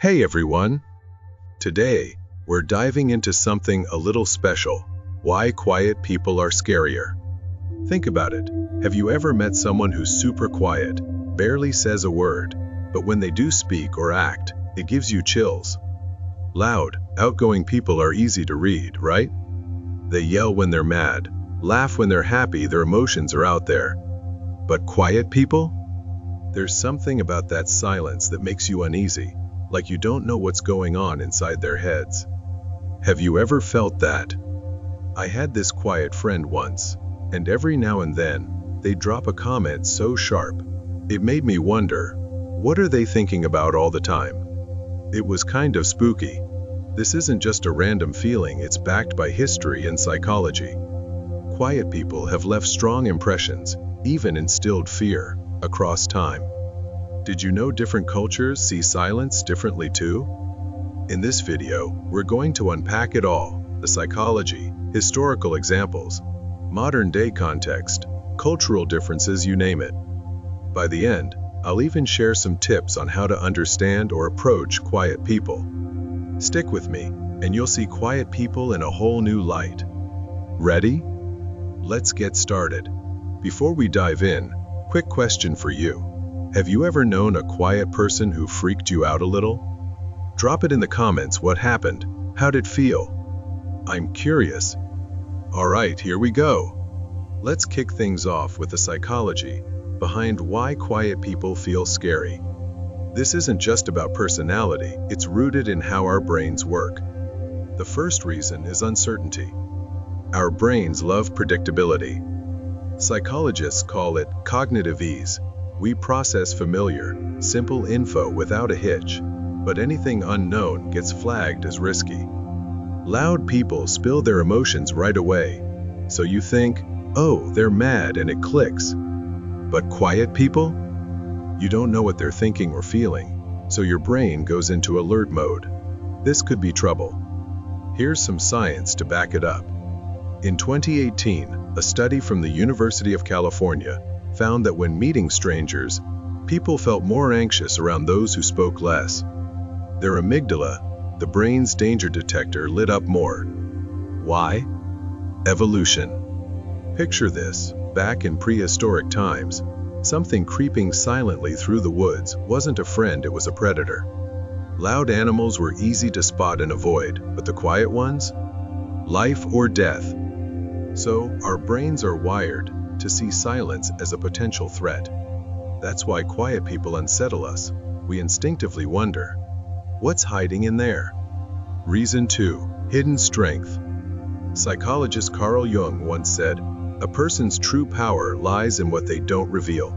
Hey everyone! Today, we're diving into something a little special. Why quiet people are scarier. Think about it. Have you ever met someone who's super quiet, barely says a word, but when they do speak or act, it gives you chills? Loud, outgoing people are easy to read, right? They yell when they're mad, laugh when they're happy, their emotions are out there. But quiet people? There's something about that silence that makes you uneasy, like you don't know what's going on inside their heads. Have you ever felt that? I had this quiet friend once, and every now and then, they'd drop a comment so sharp. It made me wonder, what are they thinking about all the time? It was kind of spooky. This isn't just a random feeling, it's backed by history and psychology. Quiet people have left strong impressions, even instilled fear, across time. Did you know different cultures see silence differently too? In this video, we're going to unpack it all: the psychology, historical examples, modern-day context, cultural differences, you name it. By the end, I'll even share some tips on how to understand or approach quiet people. Stick with me, and you'll see quiet people in a whole new light. Ready? Let's get started. Before we dive in, quick question for you. Have you ever known a quiet person who freaked you out a little? Drop it in the comments. What happened? How'd it feel? I'm curious. Alright, here we go. Let's kick things off with the psychology behind why quiet people feel scary. This isn't just about personality, it's rooted in how our brains work. The first reason is uncertainty. Our brains love predictability. Psychologists call it cognitive ease. We process familiar, simple info without a hitch, but anything unknown gets flagged as risky. Loud people spill their emotions right away, so you think, oh, they're mad, and it clicks. But quiet people? You don't know what they're thinking or feeling, so your brain goes into alert mode. This could be trouble. Here's some science to back it up. In 2018, a study from the University of California found that when meeting strangers, people felt more anxious around those who spoke less. Their amygdala, the brain's danger detector, lit up more. Why? Evolution. Picture this: back in prehistoric times, something creeping silently through the woods wasn't a friend, it was a predator. Loud animals were easy to spot and avoid, but the quiet ones? Life or death. So, our brains are wired to see silence as a potential threat. That's why quiet people unsettle us. We instinctively wonder, what's hiding in there? Reason 2. Hidden strength. Psychologist Carl Jung once said, a person's true power lies in what they don't reveal.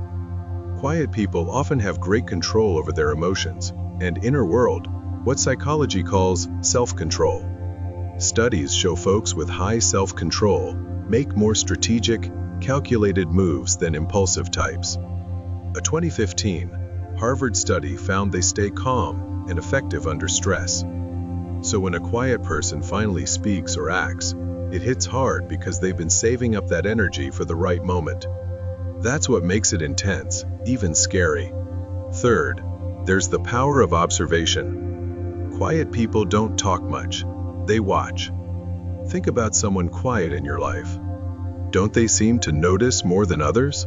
Quiet people often have great control over their emotions and inner world, what psychology calls self-control. Studies show folks with high self-control make more strategic, calculated moves than impulsive types. A 2015 Harvard study found they stay calm and effective under stress. So when a quiet person finally speaks or acts, it hits hard because they've been saving up that energy for the right moment. That's what makes it intense, even scary. Third, there's the power of observation. Quiet people don't talk much, they watch. Think about someone quiet in your life. Don't they seem to notice more than others?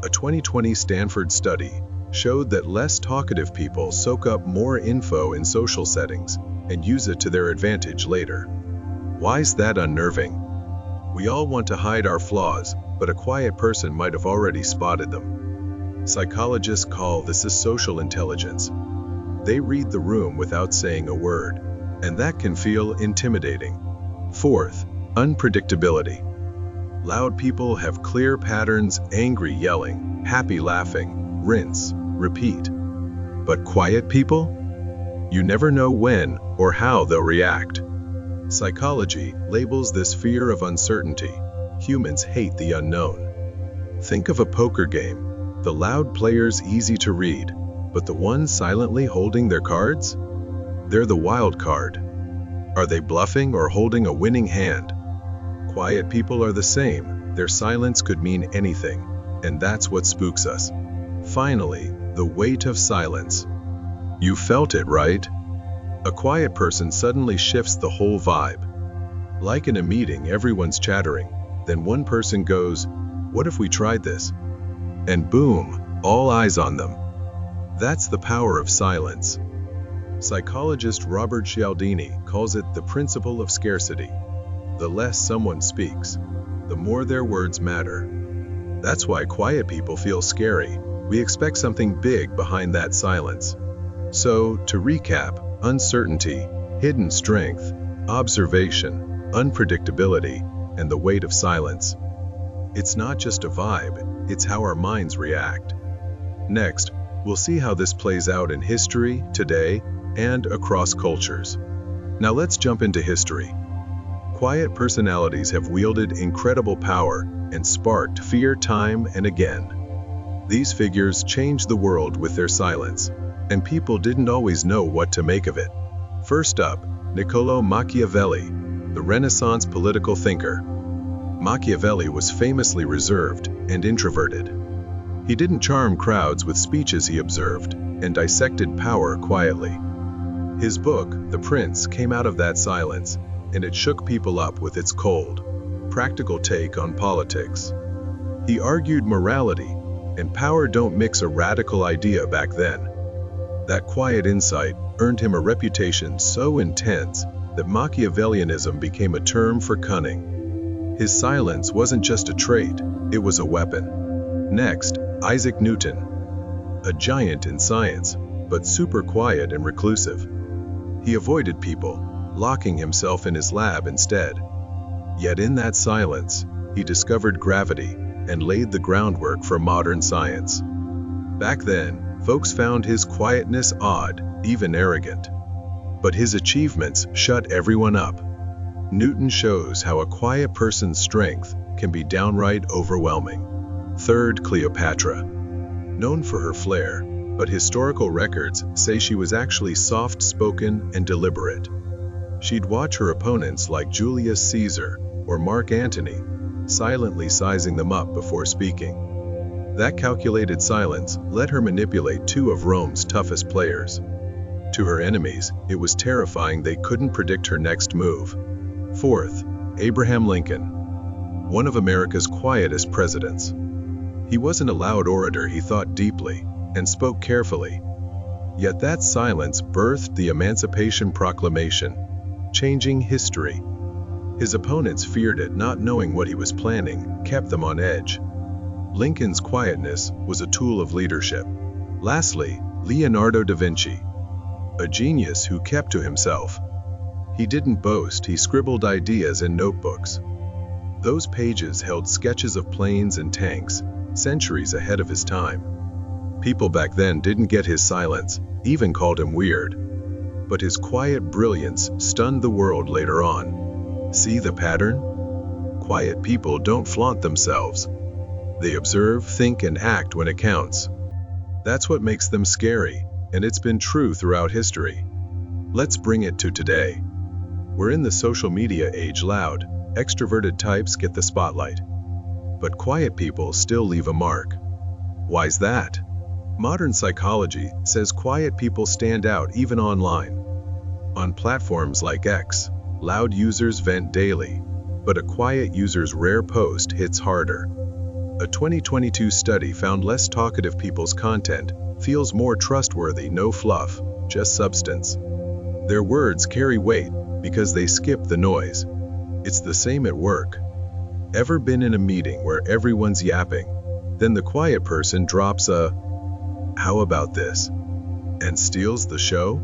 A 2020 Stanford study showed that less talkative people soak up more info in social settings and use it to their advantage later. Why's that unnerving? We all want to hide our flaws, but a quiet person might have already spotted them. Psychologists call this a social intelligence. They read the room without saying a word, and that can feel intimidating. Fourth, unpredictability. Loud people have clear patterns: angry yelling, happy laughing, rinse, repeat. But quiet people? You never know when or how they'll react. Psychology labels this fear of uncertainty. Humans hate the unknown. Think of a poker game. The loud player's easy to read, but the ones silently holding their cards? They're the wild card. Are they bluffing or holding a winning hand? Quiet people are the same. Their silence could mean anything, and that's what spooks us. Finally, the weight of silence. You felt it, right? A quiet person suddenly shifts the whole vibe. Like in a meeting, everyone's chattering. Then one person goes, "What if we tried this?" And boom, all eyes on them. That's the power of silence. Psychologist Robert Cialdini calls it the principle of scarcity. The less someone speaks, the more their words matter. That's why quiet people feel scary. We expect something big behind that silence. So, to recap, uncertainty, hidden strength, observation, unpredictability, and the weight of silence. It's not just a vibe, it's how our minds react. Next, we'll see how this plays out in history, today, and across cultures. Now let's jump into history. Quiet personalities have wielded incredible power and sparked fear time and again. These figures changed the world with their silence, and people didn't always know what to make of it. First up, Niccolò Machiavelli, the Renaissance political thinker. Machiavelli was famously reserved and introverted. He didn't charm crowds with speeches, he observed, and dissected power quietly. His book, The Prince, came out of that silence, and it shook people up with its cold, practical take on politics. He argued morality and power don't mix, a radical idea back then. That quiet insight earned him a reputation so intense that Machiavellianism became a term for cunning. His silence wasn't just a trait, it was a weapon. Next, Isaac Newton, a giant in science, but super quiet and reclusive. He avoided people, locking himself in his lab instead. Yet in that silence, he discovered gravity and laid the groundwork for modern science. Back then, folks found his quietness odd, even arrogant. But his achievements shut everyone up. Newton shows how a quiet person's strength can be downright overwhelming. Third, Cleopatra. Known for her flair, but historical records say she was actually soft-spoken and deliberate. She'd watch her opponents like Julius Caesar or Mark Antony, silently sizing them up before speaking. That calculated silence let her manipulate two of Rome's toughest players. To her enemies, it was terrifying they couldn't predict her next move. Fourth, Abraham Lincoln, one of America's quietest presidents. He wasn't a loud orator, he thought deeply and spoke carefully. Yet that silence birthed the Emancipation Proclamation, changing history. His opponents feared it, not knowing what he was planning kept them on edge. Lincoln's quietness was a tool of leadership. Lastly, Leonardo da Vinci, a genius who kept to himself. He didn't boast, he scribbled ideas in notebooks. Those pages held sketches of planes and tanks, centuries ahead of his time. People back then didn't get his silence, even called him weird. But his quiet brilliance stunned the world later on. See the pattern? Quiet people don't flaunt themselves. They observe, think, and act when it counts. That's what makes them scary, and it's been true throughout history. Let's bring it to today. We're in the social media age. Loud, extroverted types get the spotlight. But quiet people still leave a mark. Why's that? Modern psychology says quiet people stand out even online. On platforms like X, loud users vent daily, but a quiet user's rare post hits harder. A 2022 study found less talkative people's content feels more trustworthy, no fluff, just substance. Their words carry weight because they skip the noise. It's the same at work. Ever been in a meeting where everyone's yapping, then the quiet person drops a "How about this?" and steals the show?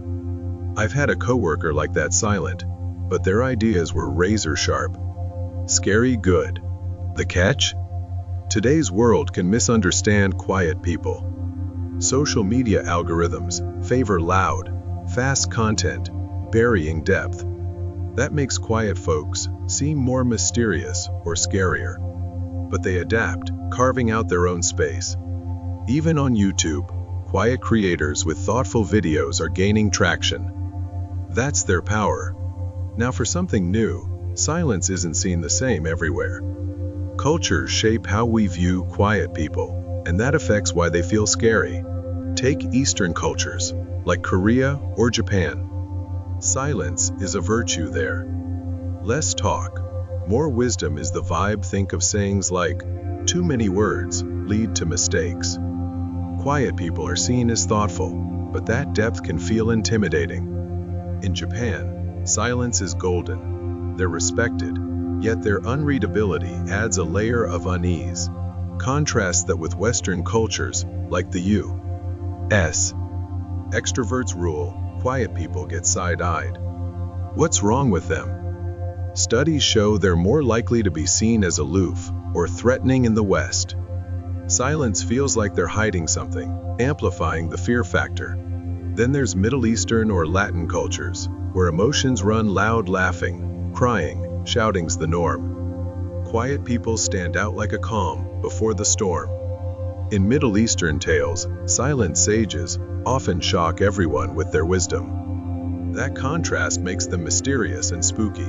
I've had a coworker like that, silent, but their ideas were razor sharp. Scary good. The catch? Today's world can misunderstand quiet people. Social media algorithms favor loud, fast content, burying depth. That makes quiet folks seem more mysterious or scarier. But they adapt, carving out their own space. Even on YouTube, quiet creators with thoughtful videos are gaining traction. That's their power. Now for something new, silence isn't seen the same everywhere. Cultures shape how we view quiet people, and that affects why they feel scary. Take Eastern cultures, like Korea or Japan. Silence is a virtue there. Less talk, more wisdom is the vibe. Think of sayings like, too many words lead to mistakes. Quiet people are seen as thoughtful, but that depth can feel intimidating. In Japan, silence is golden. They're respected, yet their unreadability adds a layer of unease. Contrast that with Western cultures, like the U.S. Extroverts rule, quiet people get side-eyed. What's wrong with them? Studies show they're more likely to be seen as aloof or threatening in the West. Silence feels like they're hiding something, amplifying the fear factor. Then there's Middle Eastern or Latin cultures, where emotions run loud. Laughing, crying, shouting's the norm. Quiet people stand out like a calm before the storm. In Middle Eastern tales, silent sages often shock everyone with their wisdom. That contrast makes them mysterious and spooky.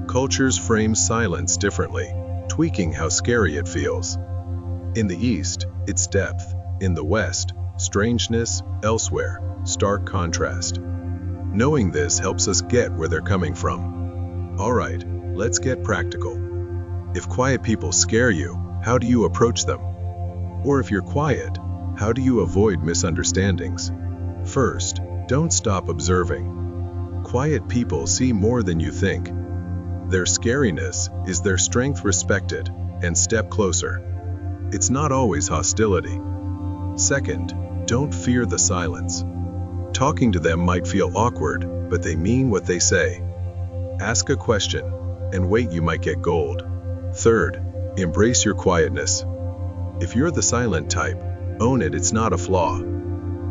Cultures frame silence differently, tweaking how scary it feels. In the East, it's depth. In the West, strangeness. Elsewhere, stark contrast. Knowing this helps us get where they're coming from. All right, let's get practical. If quiet people scare you, how do you approach them? Or if you're quiet, how do you avoid misunderstandings? First, don't stop observing. Quiet people see more than you think. Their scariness is their strength respected, and step closer. It's not always hostility. Second, don't fear the silence. Talking to them might feel awkward, but they mean what they say. Ask a question, and wait, you might get gold. Third, embrace your quietness. If you're the silent type, own it, it's not a flaw.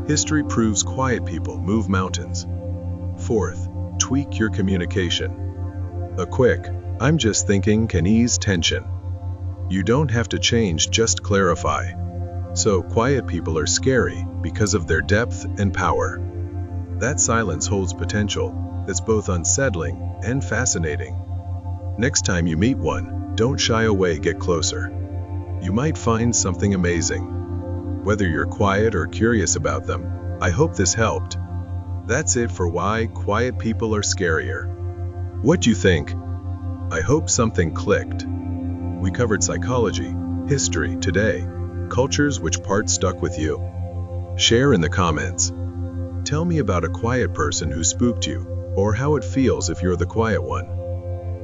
History proves quiet people move mountains. Fourth, tweak your communication. A quick, "I'm just thinking" can ease tension. You don't have to change, just clarify. So, quiet people are scary because of their depth and power. That silence holds potential that's both unsettling and fascinating. Next time you meet one, don't shy away, get closer. You might find something amazing. Whether you're quiet or curious about them, I hope this helped. That's it for why quiet people are scarier. What do you think? I hope something clicked. We covered psychology, history, today, cultures. Which part stuck with you? Share in the comments. Tell me about a quiet person who spooked you, or how it feels if you're the quiet one.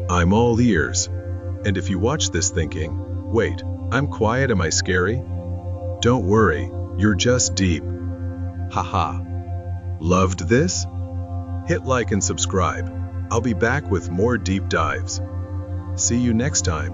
I'm all ears. And if you watch this thinking, wait, I'm quiet, am I scary? Don't worry, you're just deep. Haha. Loved this? Hit like and subscribe. I'll be back with more deep dives. See you next time.